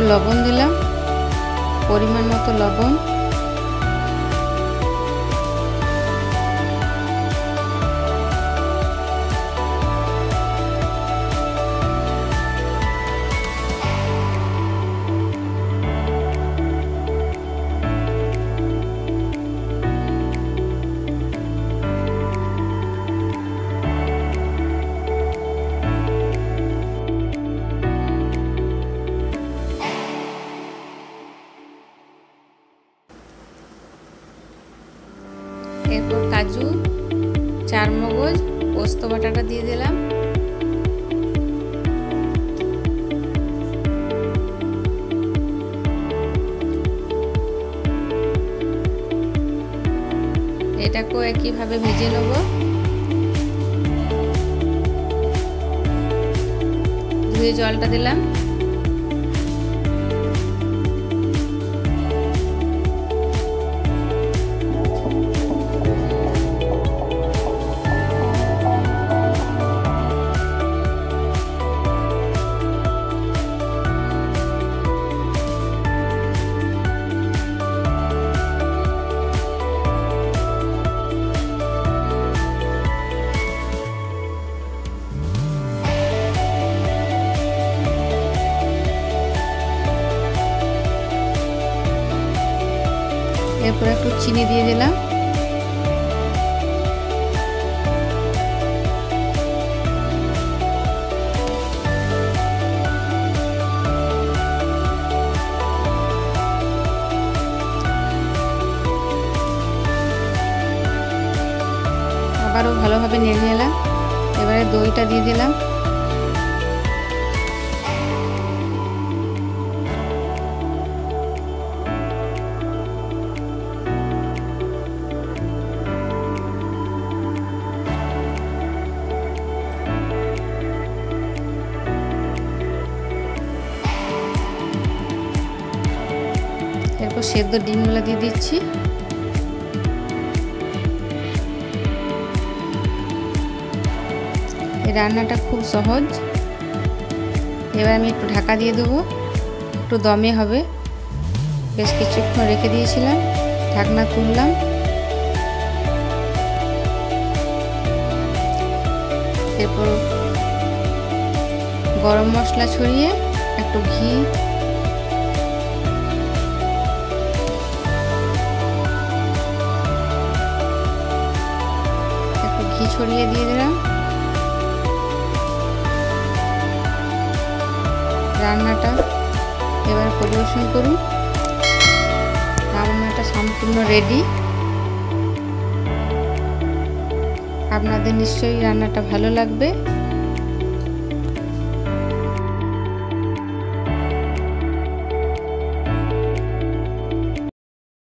লবণ দিলাম, পরিমাণ মতো লবণ, এরপর কাজু, চারমগজ, পোস্ত বাটাটা দিয়ে দিলাম। এটাকেও একইভাবে ভেজে নেব। ধুয়ে জলটা দিলাম। এরপর একটু চিনি দিয়ে দিলাম। আবারও ভালোভাবে নেড়ে নিলাম। এবারে দইটা দিয়ে দিলাম। এরপর সেদ্ধ ডিমগুলো দিয়ে দিচ্ছি। এই রান্নাটা খুব সহজ। এবার আমি একটু ঢাকা দিয়ে দেবো, একটু দমে হবে। বেশ কিছুক্ষণ রেখে দিয়েছিলাম, ঢাকনা তুললাম। এরপর গরম মশলা ছড়িয়ে একটু ঘি ঘি ছড়িয়ে দিয়ে দিলাম। রান্নাটা এবার পরিবেশন করুন। রান্নাটা সম্পূর্ণ রেডি। আপনাদের নিশ্চয়ই রান্নাটা ভালো লাগবে।